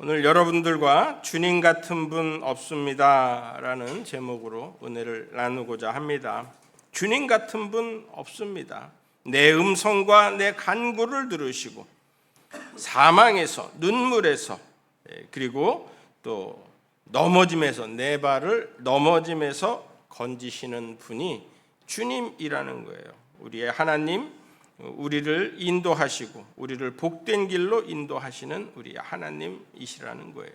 오늘 여러분들과 주님 같은 분 없습니다 라는 제목으로 은혜를 나누고자 합니다. 주님 같은 분 없습니다. 내 음성과 내 간구를 들으시고 사망에서, 눈물에서, 그리고 또 넘어짐에서, 내 발을 넘어짐에서 건지시는 분이 주님이라는 거예요. 우리의 하나님, 우리를 인도하시고 우리를 복된 길로 인도하시는 우리 하나님이시라는 거예요.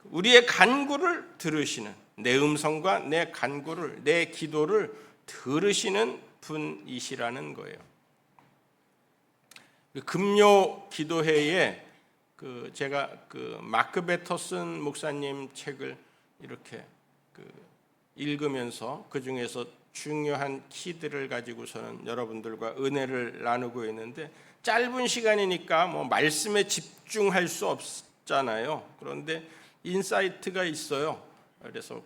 우리의 간구를 들으시는, 내 음성과 내 간구를, 내 기도를 들으시는 분이시라는 거예요. 금요 기도회에 제가 마크 베터슨 목사님 책을 이렇게 읽으면서 그 중에서 중요한 키들을 가지고서는 여러분들과 은혜를 나누고 있는데, 짧은 시간이니까 말씀에 집중할 수 없잖아요. 그런데 인사이트가 있어요. 그래서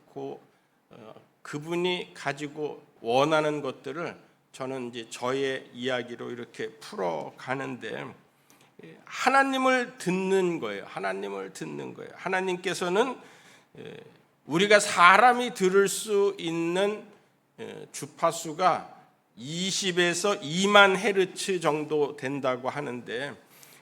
그분이 가지고 원하는 것들을 저는 이제 저의 이야기로 이렇게 풀어가는데, 하나님을 듣는 거예요. 하나님을 듣는 거예요. 하나님께서는 우리가 사람이 들을 수 있는 주파수가 20에서 2만 헤르츠 정도 된다고 하는데,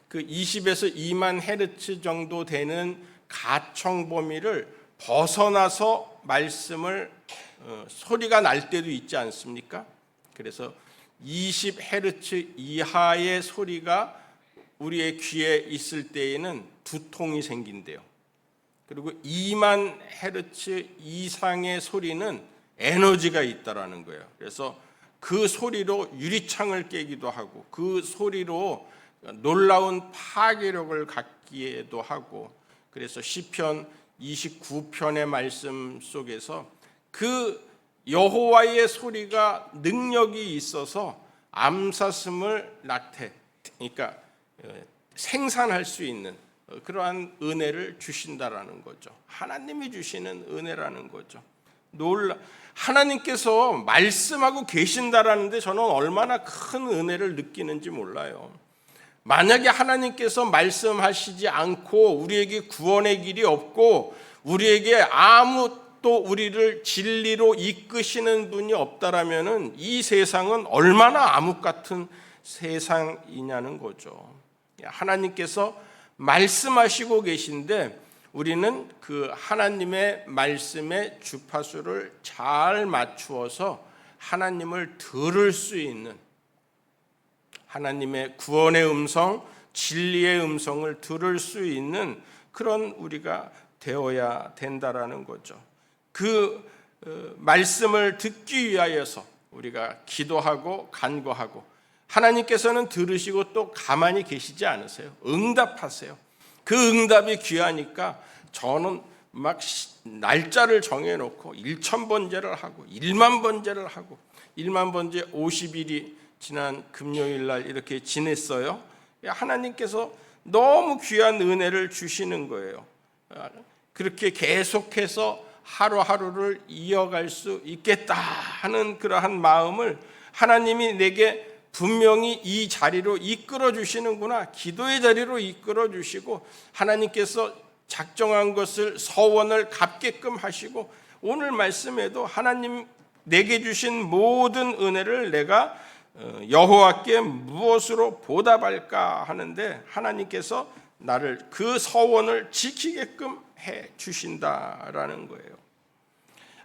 그 20에서 2만 헤르츠 정도 되는 가청 범위를 벗어나서 말씀을 소리가 날 때도 있지 않습니까? 그래서 20 헤르츠 이하의 소리가 우리의 귀에 있을 때에는 두통이 생긴대요. 그리고 2만 헤르츠 이상의 소리는 에너지가 있다라는 거예요. 그래서 그 소리로 유리창을 깨기도 하고, 그 소리로 놀라운 파괴력을 갖기도 하고, 그래서 시편 29편의 말씀 속에서 그 여호와의 소리가 능력이 있어서 암사슴을 그러니까 생산할 수 있는 그러한 은혜를 주신다라는 거죠. 하나님이 주시는 은혜라는 거죠. 하나님께서 말씀하고 계신다라는데 저는 얼마나 큰 은혜를 느끼는지 몰라요. 만약에 하나님께서 말씀하시지 않고 우리에게 구원의 길이 없고 우리에게 또 우리를 진리로 이끄시는 분이 없다라면은 이 세상은 얼마나 암흑 같은 세상이냐는 거죠. 하나님께서 말씀하시고 계신데 우리는 그 하나님의 말씀의 주파수를 잘 맞추어서 하나님을 들을 수 있는, 하나님의 구원의 음성, 진리의 음성을 들을 수 있는 그런 우리가 되어야 된다라는 거죠. 그 말씀을 듣기 위하여서 우리가 기도하고 간구하고, 하나님께서는 들으시고 또 가만히 계시지 않으세요. 응답하세요. 그 응답이 귀하니까 저는 막 날짜를 정해놓고 1000번제를 하고 1만 번제를 하고, 1만 번제 50일이 지난 금요일 날 이렇게 지냈어요. 하나님께서 너무 귀한 은혜를 주시는 거예요. 그렇게 계속해서 하루하루를 이어갈 수 있겠다 하는 그러한 마음을 하나님이 내게 분명히 이 자리로 이끌어 주시는구나, 기도의 자리로 이끌어 주시고 하나님께서 작정한 것을 서원을 갚게끔 하시고, 오늘 말씀에도 하나님 내게 주신 모든 은혜를 내가 여호와께 무엇으로 보답할까 하는데, 하나님께서 나를 그 서원을 지키게끔 해 주신다라는 거예요.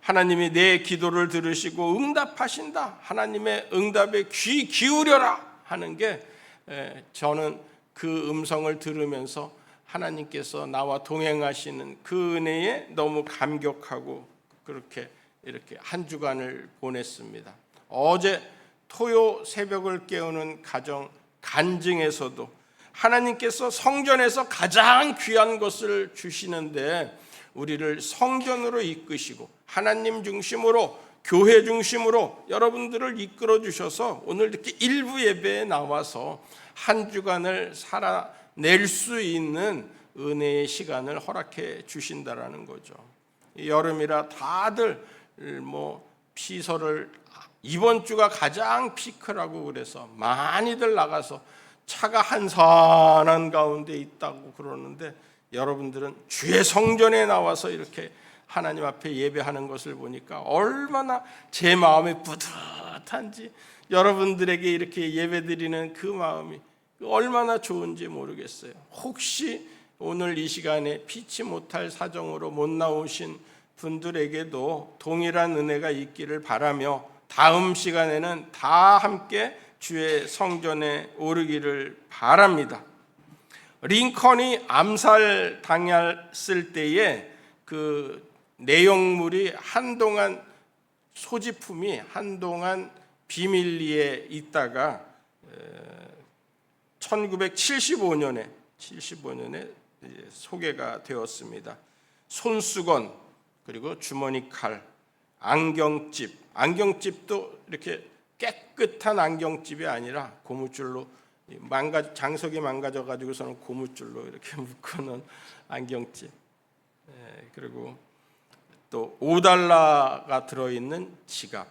하나님이 내 기도를 들으시고 응답하신다, 하나님의 응답에 귀 기울여라 하는 게, 저는 그 음성을 들으면서 하나님께서 나와 동행하시는 그 은혜에 너무 감격하고 그렇게 이렇게 한 주간을 보냈습니다. 어제 토요 새벽을 깨우는 가정 간증에서도 하나님께서 성전에서 가장 귀한 것을 주시는데 우리를 성전으로 이끄시고 하나님 중심으로, 교회 중심으로 여러분들을 이끌어 주셔서 오늘 이렇게 일부 예배에 나와서 한 주간을 살아낼 수 있는 은혜의 시간을 허락해 주신다라는 거죠. 여름이라 다들 피서를 이번 주가 가장 피크라고 그래서 많이들 나가서 차가 한산한 가운데 있다고 그러는데 여러분들은 주의 성전에 나와서 이렇게 하나님 앞에 예배하는 것을 보니까 얼마나 제 마음이 뿌듯한지, 여러분들에게 이렇게 예배드리는 그 마음이 얼마나 좋은지 모르겠어요. 혹시 오늘 이 시간에 피치 못할 사정으로 못 나오신 분들에게도 동일한 은혜가 있기를 바라며 다음 시간에는 다 함께 주의 성전에 오르기를 바랍니다. 링컨이 암살 당했을 때에 그 내용물이 한동안, 소지품이 한동안 비밀리에 있다가 1975년에 소개가 되었습니다. 손수건, 그리고 주머니 칼, 안경집도 이렇게 깨끗한 안경집이 아니라 고무줄로 장석이 망가져 가지고서는 고무줄로 이렇게 묶어놓은 안경집, 그리고 또 $5가 들어있는 지갑,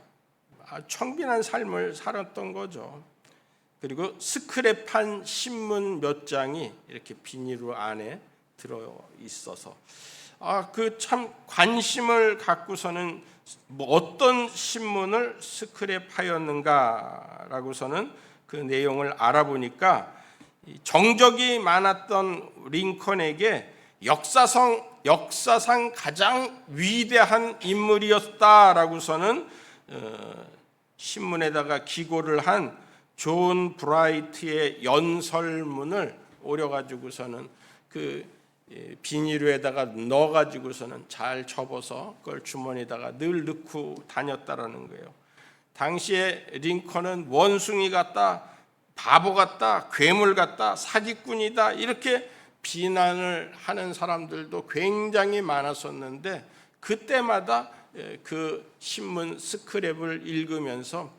청빈한 삶을 살았던 거죠. 그리고 스크랩한 신문 몇 장이 이렇게 비닐 안에 들어 있어서 그 참 관심을 갖고서는 어떤 신문을 스크랩하였는가라고서는 그 내용을 알아보니까 정적이 많았던 링컨에게 역사상 가장 위대한 인물이었다라고서는 신문에다가 기고를 한 존 브라이트의 연설문을 오려가지고서는 그 비닐에다가 넣어가지고서는 잘 접어서 그걸 주머니에다가 늘 넣고 다녔다라는 거예요. 당시에 링컨은 원숭이 같다, 바보 같다, 괴물 같다, 사기꾼이다, 이렇게 비난을 하는 사람들도 굉장히 많았었는데, 그때마다 그 신문 스크랩을 읽으면서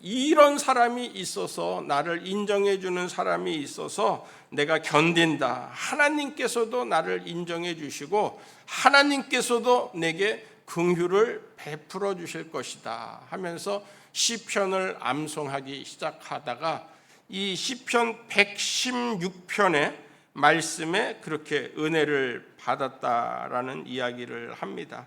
이런 사람이 있어서, 나를 인정해 주는 사람이 있어서 내가 견딘다, 하나님께서도 나를 인정해 주시고 하나님께서도 내게 긍휼을 베풀어 주실 것이다 하면서 시편을 암송하기 시작하다가 이 시편 116편의 말씀에 그렇게 은혜를 받았다라는 이야기를 합니다.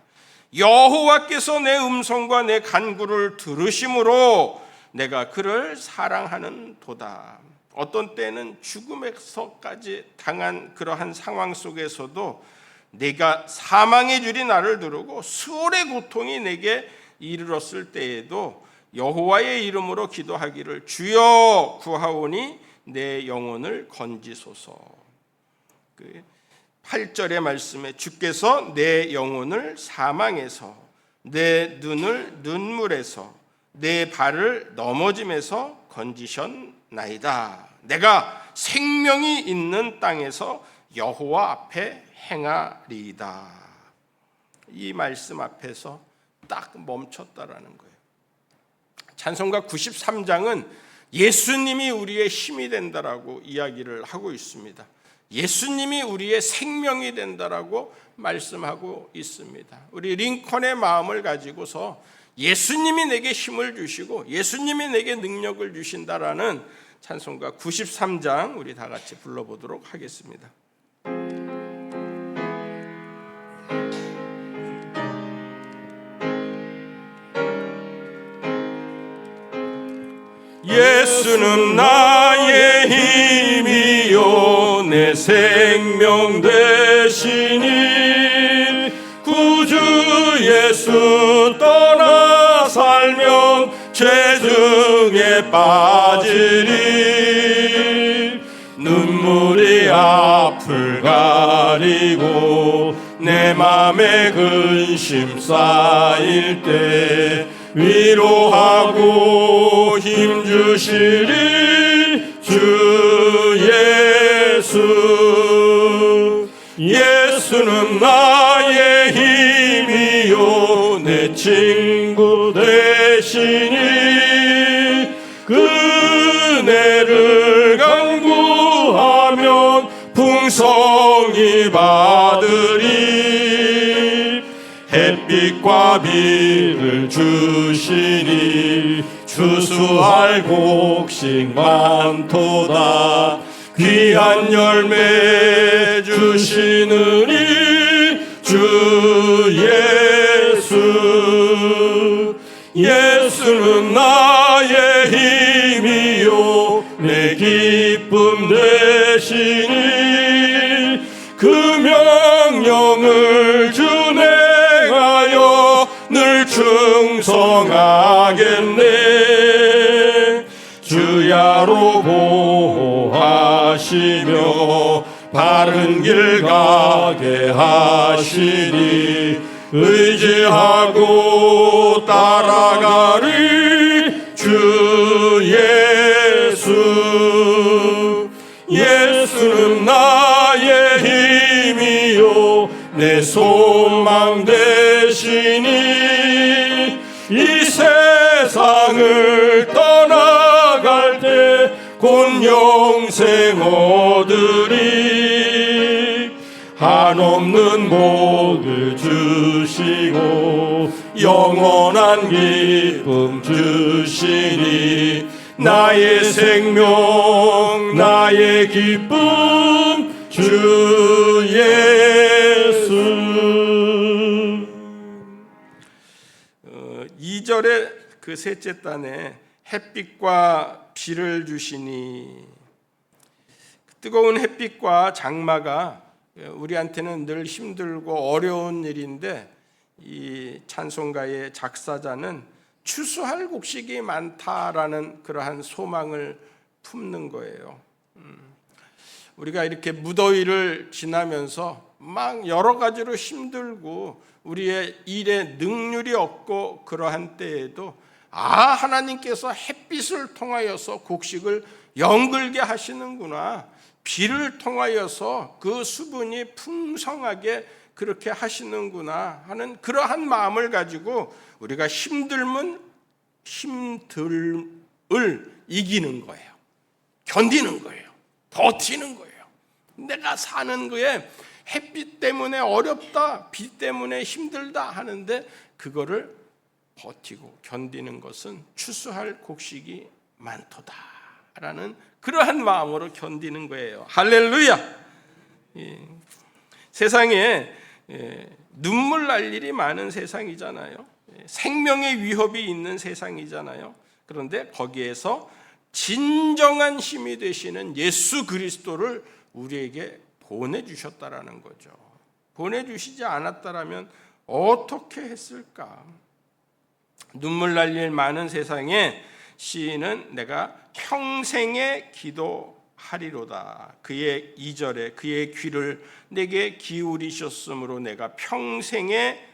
여호와께서 내 음성과 내 간구를 들으심으로 내가 그를 사랑하는 도다. 어떤 때는 죽음에서까지 당한 그러한 상황 속에서도 내가 사망의 줄이 나를 두르고 수월의 고통이 내게 이르렀을 때에도 여호와의 이름으로 기도하기를 주여 구하오니 내 영혼을 건지소서. 8절의 말씀에 주께서 내 영혼을 사망에서, 내 눈을 눈물에서, 내 발을 넘어짐에서 건지셨나이다. 내가 생명이 있는 땅에서 여호와 앞에 행하리이다. 이 말씀 앞에서 딱 멈췄다라는 거예요. 찬송가 93장은 예수님이 우리의 힘이 된다라고 이야기를 하고 있습니다. 예수님이 우리의 생명이 된다라고 말씀하고 있습니다. 우리 링컨의 마음을 가지고서 예수님이 내게 힘을 주시고 예수님이 내게 능력을 주신다라는 찬송가 93장 우리 다 같이 불러보도록 하겠습니다. 예수는 나의 힘이요 내 생명 되시니 구주 예수 떠나 살면 죄중에 빠지리. 눈물이 앞을 가리고 내 맘에 근심 쌓일 때 위로하고 힘주시리 주 예수. 예수는 나의 힘이요 내 친구 되시니 그네를 간구하면 풍성히 받으리. 햇빛과 비를 주시니 주 추수할 곡식 많도다. 귀한 열매 주시느니 주 예수. 예수는 나의 힘이요 내 기쁨 되시니 그 명령을 준행하여 늘 충성하겠네. 주야로 보호하시며 바른 길 가게 하시니 의지하고 따라가리 주 예수. 예수는 나의 힘이요 내 소망 되시니 이 세상을 떠나갈 때 곧 영생 얻으리. 한없는 복을 주시고 영원한 기쁨 주시니 나의 생명 나의 기쁨 주 예수. 2절의 그 셋째 단에 햇빛과 비를 주시니, 뜨거운 햇빛과 장마가 우리한테는 늘 힘들고 어려운 일인데 이 찬송가의 작사자는 추수할 곡식이 많다라는 그러한 소망을 품는 거예요. 우리가 이렇게 무더위를 지나면서 막 여러 가지로 힘들고 우리의 일에 능률이 없고 그러한 때에도 하나님께서 햇빛을 통하여서 곡식을 연글게 하시는구나, 비를 통하여서 그 수분이 풍성하게 그렇게 하시는구나 하는 그러한 마음을 가지고 우리가 힘들면 힘듦을 이기는 거예요. 견디는 거예요. 버티는 거예요. 내가 사는 거에 햇빛 때문에 어렵다, 비 때문에 힘들다 하는데 그거를 버티고 견디는 것은 추수할 곡식이 많도다라는 그러한 마음으로 견디는 거예요. 할렐루야. 세상에 눈물 날 일이 많은 세상이잖아요. 생명의 위협이 있는 세상이잖아요. 그런데 거기에서 진정한 힘이 되시는 예수 그리스도를 우리에게 보내주셨다라는 거죠. 보내주시지 않았다라면 어떻게 했을까? 눈물 날 일 많은 세상에 시인은 내가 평생에 기도하리로다. 그의 2절에 그의 귀를 내게 기울이셨으므로 내가 평생에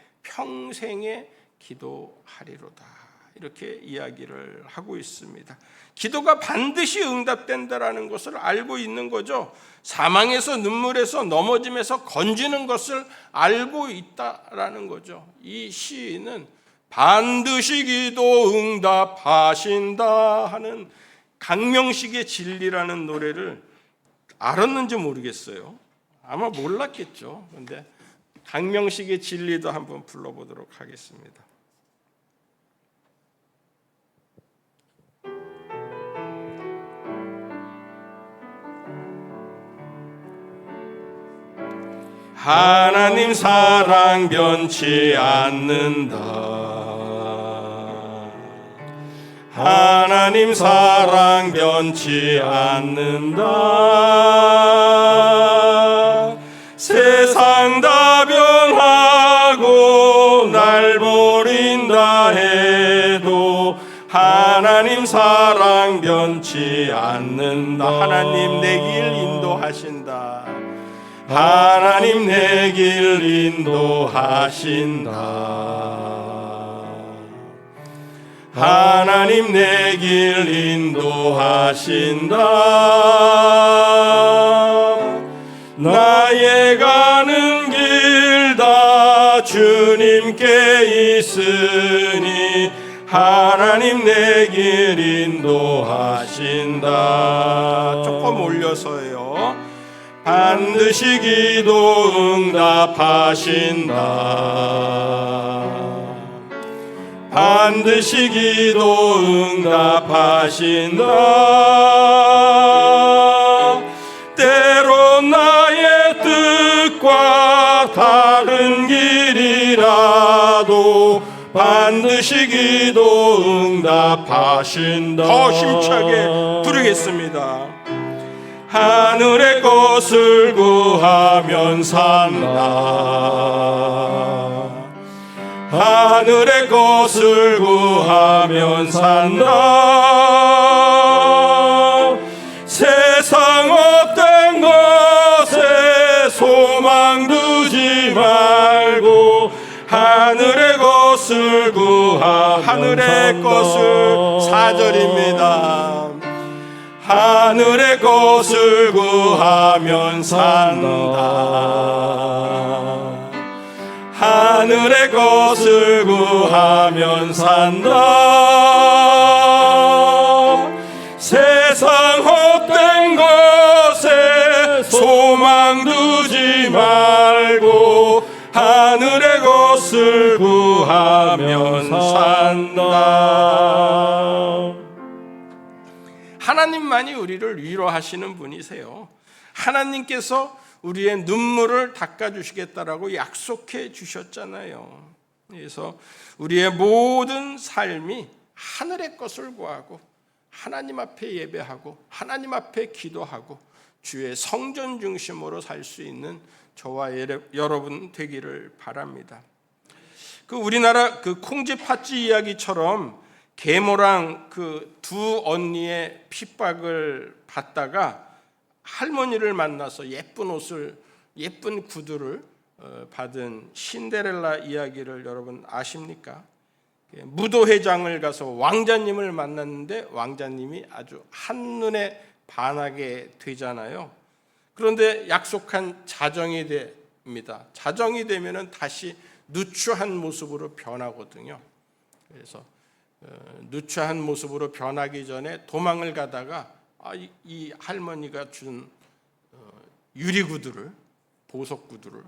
기도하리로다. 이렇게 이야기를 하고 있습니다. 기도가 반드시 응답된다라는 것을 알고 있는 거죠. 사망에서 눈물에서 넘어짐에서 건지는 것을 알고 있다라는 거죠. 이 시인은 반드시 기도 응답하신다 하는 강명식의 진리라는 노래를 알았는지 모르겠어요. 아마 몰랐겠죠. 그런데 강명식의 진리도 한번 불러보도록 하겠습니다. 하나님 사랑 변치 않는다. 하나님 사랑 변치 않는다. 세상 다 변하고 날 버린다 해도 하나님 사랑 변치 않는다. 하나님 내 길 인도하신다. 하나님 내 길 인도하신다. 하나님 내 길 인도하신다. 나의 가는 길 다 주님께 있으니 하나님 내 길 인도하신다. 조금 올려서요. 반드시 기도 응답하신다. 반드시 기도 응답하신다. 때론 나의 뜻과 다른 길이라도 반드시 기도 응답하신다. 더 힘차게 부르겠습니다. 하늘의 것을 구하면 산다. 하늘의 것을 구하면 산다. 세상 헛된 것에 소망 두지 말고 하늘의 것을 구하면 하늘의 것을 4절입니다. 하늘의 것을 구하면 산다. 하늘의 것을 구하면 산다. 세상 헛된 것에 소망 두지 말고 하늘의 것을 구하면 산다. 하나님만이 우리를 위로하시는 분이세요. 하나님께서 우리의 눈물을 닦아주시겠다라고 약속해 주셨잖아요. 그래서 우리의 모든 삶이 하늘의 것을 구하고 하나님 앞에 예배하고 하나님 앞에 기도하고 주의 성전 중심으로 살 수 있는 저와 여러분 되기를 바랍니다. 그 우리나라 그 콩쥐팥쥐 이야기처럼 계모랑 그 두 언니의 핍박을 받다가 할머니를 만나서 예쁜 옷을, 예쁜 구두를 받은 신데렐라 이야기를 여러분 아십니까? 무도회장을 가서 왕자님을 만났는데 왕자님이 아주 한눈에 반하게 되잖아요. 그런데 약속한 자정이 됩니다. 자정이 되면은 다시 누추한 모습으로 변하거든요. 그래서 누추한 모습으로 변하기 전에 도망을 가다가 이 할머니가 준 유리구두를, 보석구두를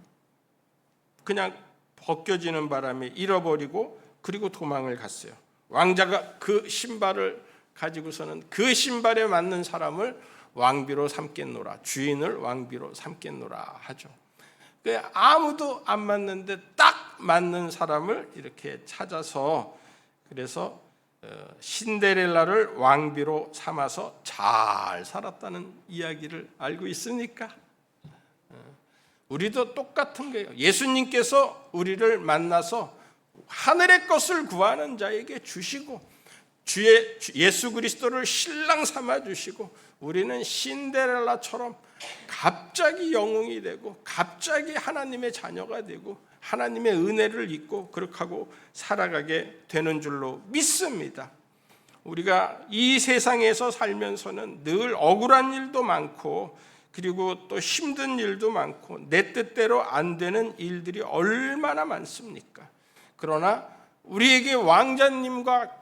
그냥 벗겨지는 바람에 잃어버리고 그리고 도망을 갔어요. 왕자가 그 신발을 가지고서는 그 신발에 맞는 사람을 왕비로 삼겠노라, 주인을 왕비로 삼겠노라 하죠. 아무도 안 맞는데 딱 맞는 사람을 이렇게 찾아서 그래서 신데렐라를 왕비로 삼아서 잘 살았다는 이야기를 알고 있습니까? 우리도 똑같은 거예요. 예수님께서 우리를 만나서 하늘의 것을 구하는 자에게 주시고 예수 그리스도를 신랑 삼아 주시고 우리는 신데렐라처럼 갑자기 영웅이 되고 갑자기 하나님의 자녀가 되고 하나님의 은혜를 잊고 그렇게 하고 살아가게 되는 줄로 믿습니다. 우리가 이 세상에서 살면서는 늘 억울한 일도 많고 그리고 또 힘든 일도 많고 내 뜻대로 안 되는 일들이 얼마나 많습니까? 그러나 우리에게 왕자님과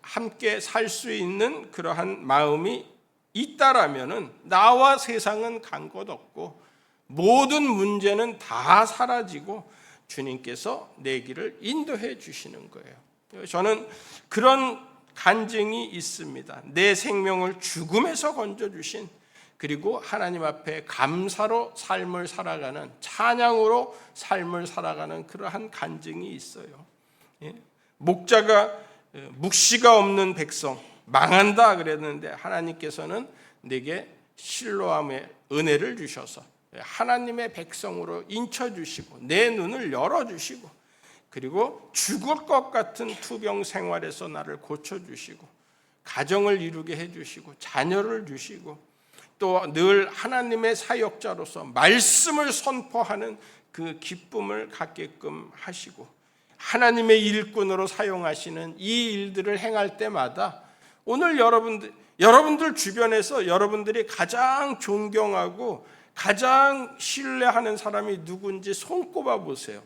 함께 살 수 있는 그러한 마음이 있다라면은 나와 세상은 간 것 없고 모든 문제는 다 사라지고 주님께서 내 길을 인도해 주시는 거예요. 저는 그런 간증이 있습니다. 내 생명을 죽음에서 건져주신 그리고 하나님 앞에 감사로 삶을 살아가는 찬양으로 삶을 살아가는 그러한 간증이 있어요. 목자가 묵시가 없는 백성 망한다 그랬는데 하나님께서는 내게 실로암의 은혜를 주셔서 하나님의 백성으로 인쳐주시고 내 눈을 열어주시고 그리고 죽을 것 같은 투병 생활에서 나를 고쳐주시고 가정을 이루게 해주시고 자녀를 주시고 또 늘 하나님의 사역자로서 말씀을 선포하는 그 기쁨을 갖게끔 하시고 하나님의 일꾼으로 사용하시는 이 일들을 행할 때마다 오늘 여러분들 주변에서 여러분들이 가장 존경하고 가장 신뢰하는 사람이 누군지 손꼽아 보세요.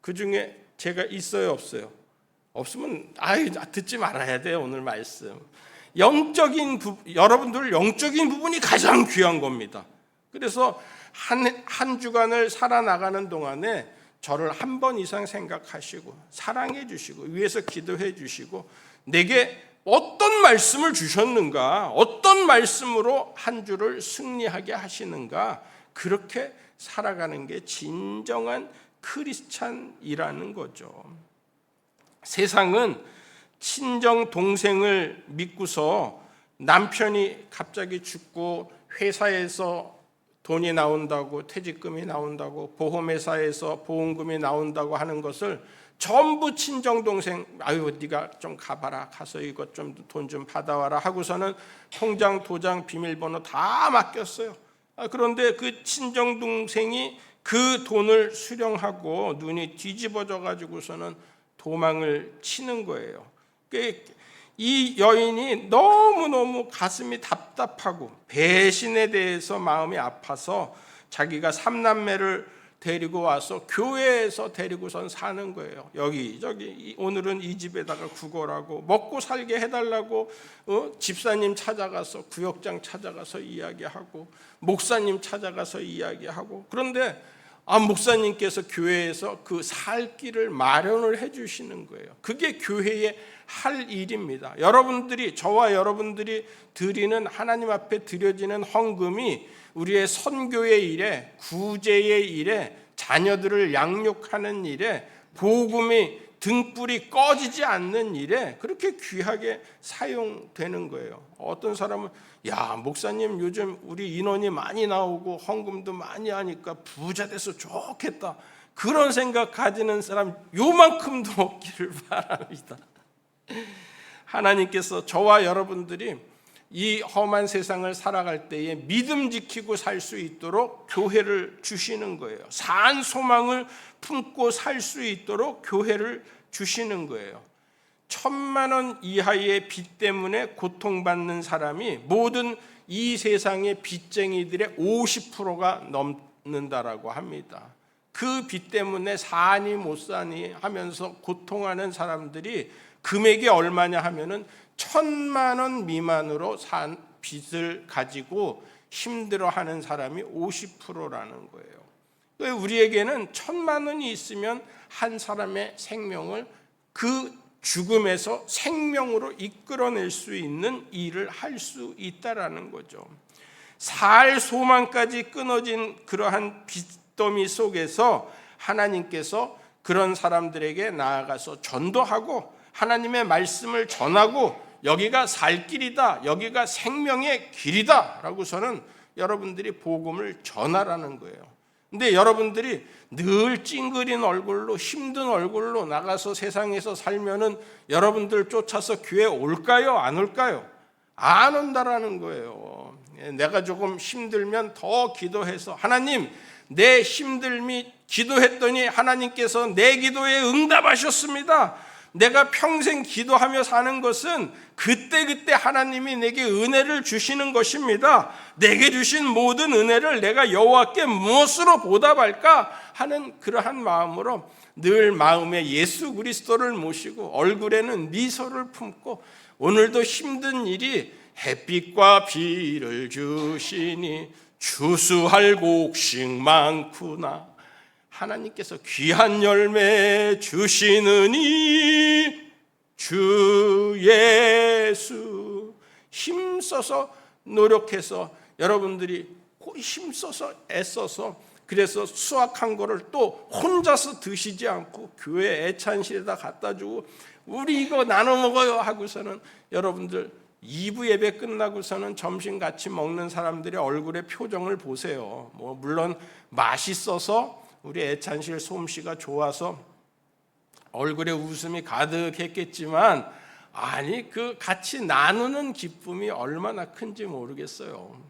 그 중에 제가 있어요, 없어요? 없으면 듣지 말아야 돼요. 오늘 말씀. 여러분들 영적인 부분이 가장 귀한 겁니다. 그래서 한 주간을 살아나가는 동안에 저를 한 번 이상 생각하시고 사랑해 주시고 위해서 기도해 주시고 내게 어떤 말씀을 주셨는가, 어떤 말씀으로 한 주를 승리하게 하시는가, 그렇게 살아가는 게 진정한 크리스찬이라는 거죠. 세상은 친정 동생을 믿고서 남편이 갑자기 죽고 회사에서 돈이 나온다고, 퇴직금이 나온다고, 보험회사에서 보험금이 나온다고 하는 것을 전부 친정 동생, 아유 네가 좀 가봐라, 가서 이것 좀 돈 좀 받아와라 하고서는 통장, 도장, 비밀번호 다 맡겼어요. 그런데 그 친정 동생이 그 돈을 수령하고 눈이 뒤집어져 가지고서는 도망을 치는 거예요. 이 여인이 너무너무 가슴이 답답하고 배신에 대해서 마음이 아파서 자기가 3남매를 데리고 와서 교회에서 데리고선 사는 거예요. 여기저기 오늘은 이 집에다가 구걸하고 먹고 살게 해달라고 집사님 찾아가서, 구역장 찾아가서 이야기하고, 목사님 찾아가서 이야기하고. 그런데 목사님께서 교회에서 그 살 길을 마련을 해주시는 거예요. 그게 교회의 할 일입니다. 여러분들이, 저와 여러분들이 드리는, 하나님 앞에 드려지는 헌금이 우리의 선교의 일에, 구제의 일에, 자녀들을 양육하는 일에, 복음이 등불이 꺼지지 않는 일에 그렇게 귀하게 사용되는 거예요. 어떤 사람은 야, 목사님 요즘 우리 인원이 많이 나오고 헌금도 많이 하니까 부자 돼서 좋겠다, 그런 생각 가지는 사람 요만큼도 없기를 바랍니다. 하나님께서 저와 여러분들이 이 험한 세상을 살아갈 때에 믿음 지키고 살 수 있도록 교회를 주시는 거예요. 산 소망을 품고 살 수 있도록 교회를 주시는 거예요. 1,000만 원 이하의 빚 때문에 고통받는 사람이 모든 이 세상의 빚쟁이들의 50%가 넘는다라고 합니다. 그 빚 때문에 사니 못 사니 하면서 고통하는 사람들이 금액이 얼마냐 하면은 1,000만 원 미만으로 산 빚을 가지고 힘들어하는 사람이 50%라는 거예요. 우리에게는 1,000만 원이 있으면 한 사람의 생명을 그 죽음에서 생명으로 이끌어낼 수 있는 일을 할 수 있다라는 거죠. 살 소망까지 끊어진 그러한 빚더미 속에서 하나님께서 그런 사람들에게 나아가서 전도하고 하나님의 말씀을 전하고 여기가 살 길이다, 여기가 생명의 길이다 라고서는 여러분들이 복음을 전하라는 거예요. 근데 여러분들이 늘 찡그린 얼굴로, 힘든 얼굴로 나가서 세상에서 살면은 여러분들 쫓아서 교회 올까요? 안 올까요? 안 온다라는 거예요. 내가 조금 힘들면 더 기도해서, 하나님 내 힘듦이, 기도했더니 하나님께서 내 기도에 응답하셨습니다. 내가 평생 기도하며 사는 것은 그때그때 하나님이 내게 은혜를 주시는 것입니다. 내게 주신 모든 은혜를 내가 여호와께 무엇으로 보답할까 하는 그러한 마음으로 늘 마음에 예수 그리스도를 모시고 얼굴에는 미소를 품고, 오늘도 힘든 일이 햇빛과 비를 주시니 추수할 곡식 많구나, 하나님께서 귀한 열매 주시느니 주 예수, 힘써서 노력해서 여러분들이 힘써서 애써서, 그래서 수확한 거를 또 혼자서 드시지 않고 교회 애찬실에다 갖다 주고 우리 이거 나눠 먹어요 하고서는, 여러분들 2부 예배 끝나고서는 점심 같이 먹는 사람들의 얼굴의 표정을 보세요. 물론 맛있어서 우리 애찬실 솜씨가 좋아서 얼굴에 웃음이 가득했겠지만, 아니 그 같이 나누는 기쁨이 얼마나 큰지 모르겠어요.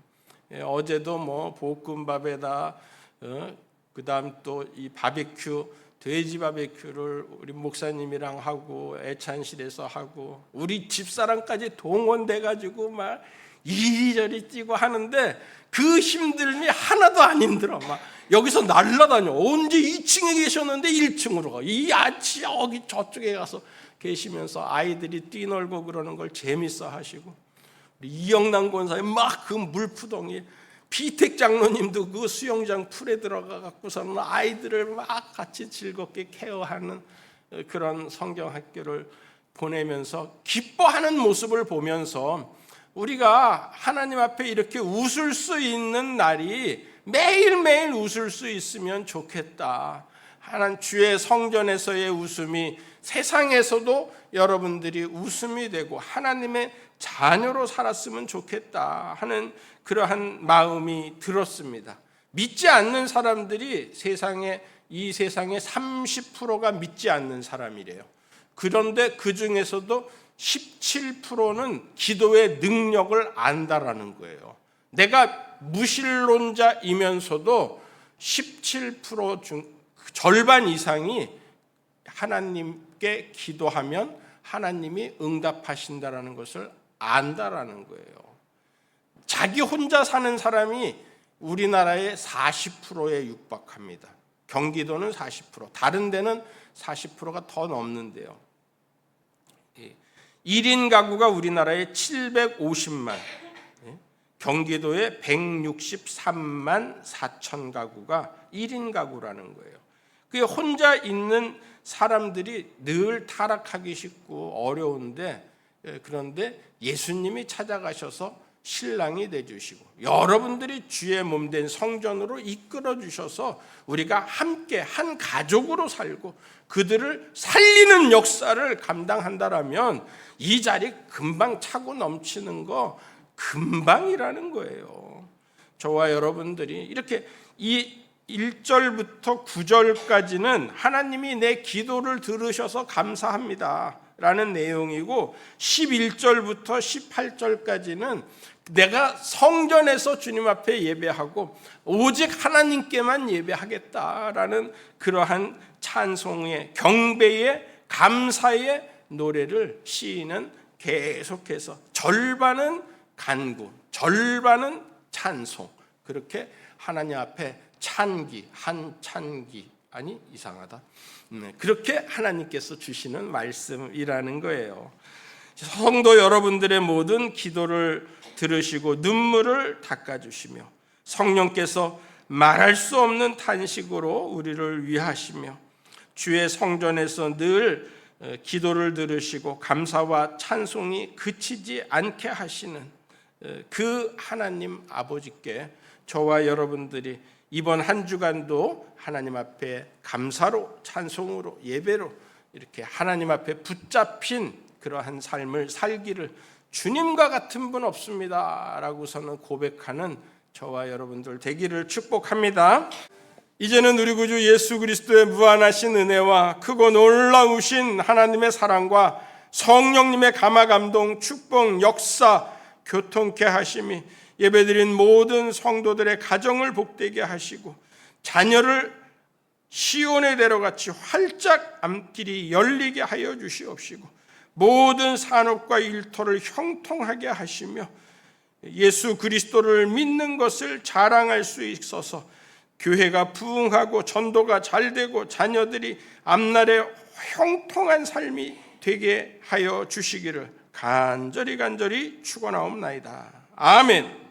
어제도 볶음밥에다 그다음 또 이 바베큐, 돼지 바베큐를 우리 목사님이랑 하고 애찬실에서 하고 우리 집사람까지 동원돼 가지고 막 이리저리 뛰고 하는데 그 힘듦이 하나도 안 힘들어. 막 여기서 날라다녀. 언제 2층에 계셨는데 1층으로 가. 이 아치 여기 저쪽에 가서 계시면서 아이들이 뛰놀고 그러는 걸 재밌어 하시고, 우리 이영남 권사님 막 그 물푸덩이 비택 장로님도 그 수영장 풀에 들어가 갖고서는 아이들을 막 같이 즐겁게 케어하는 그런 성경학교를 보내면서 기뻐하는 모습을 보면서 우리가 하나님 앞에 이렇게 웃을 수 있는 날이 매일매일 웃을 수 있으면 좋겠다. 하나님 주의 성전에서의 웃음이 세상에서도 여러분들이 웃음이 되고 하나님의 자녀로 살았으면 좋겠다 하는 그러한 마음이 들었습니다. 믿지 않는 사람들이 이 세상의 30%가 믿지 않는 사람이래요. 그런데 그 중에서도 17%는 기도의 능력을 안다라는 거예요. 내가 무신론자이면서도 17% 절반 이상이 하나님께 기도하면 하나님이 응답하신다라는 것을 안다라는 거예요. 자기 혼자 사는 사람이 우리나라의 40%에 육박합니다. 경기도는 40%, 다른 데는 40%가 더 넘는데요. 1인 가구가 우리나라에 750만, 경기도에 163만 4천 가구가 1인 가구라는 거예요. 그게 혼자 있는 사람들이 늘 타락하기 쉽고 어려운데, 그런데 예수님이 찾아가셔서 신랑이 되주시고 여러분들이 주의 몸된 성전으로 이끌어 주셔서 우리가 함께 한 가족으로 살고 그들을 살리는 역사를 감당한다라면 이 자리 금방 차고 넘치는 거 금방이라는 거예요. 저와 여러분들이 이렇게 이 1절부터 9절까지는 하나님이 내 기도를 들으셔서 감사합니다 라는 내용이고, 11절부터 18절까지는 내가 성전에서 주님 앞에 예배하고 오직 하나님께만 예배하겠다라는 그러한 찬송의, 경배의, 감사의 노래를 시인은 계속해서 절반은 간구, 절반은 찬송, 그렇게 하나님 앞에 찬기, 아니 이상하다. 그렇게 하나님께서 주시는 말씀이라는 거예요. 성도 여러분들의 모든 기도를 들으시고 눈물을 닦아주시며 성령께서 말할 수 없는 탄식으로 우리를 위하시며 주의 성전에서 늘 기도를 들으시고 감사와 찬송이 그치지 않게 하시는 그 하나님 아버지께 저와 여러분들이 이번 한 주간도 하나님 앞에 감사로, 찬송으로, 예배로 이렇게 하나님 앞에 붙잡힌 그러한 삶을 살기를, 주님과 같은 분 없습니다 라고서는 고백하는 저와 여러분들 되기를 축복합니다. 이제는 우리 구주 예수 그리스도의 무한하신 은혜와 크고 놀라우신 하나님의 사랑과 성령님의 감화 감동, 축복, 역사, 교통케 하심이 예배드린 모든 성도들의 가정을 복되게 하시고 자녀를 시온의 대로같이 활짝 앞길이 열리게 하여 주시옵시고 모든 산업과 일터를 형통하게 하시며 예수 그리스도를 믿는 것을 자랑할 수 있어서 교회가 부흥하고 전도가 잘 되고 자녀들이 앞날에 형통한 삶이 되게 하여 주시기를 간절히 축원하옵나이다. 아멘.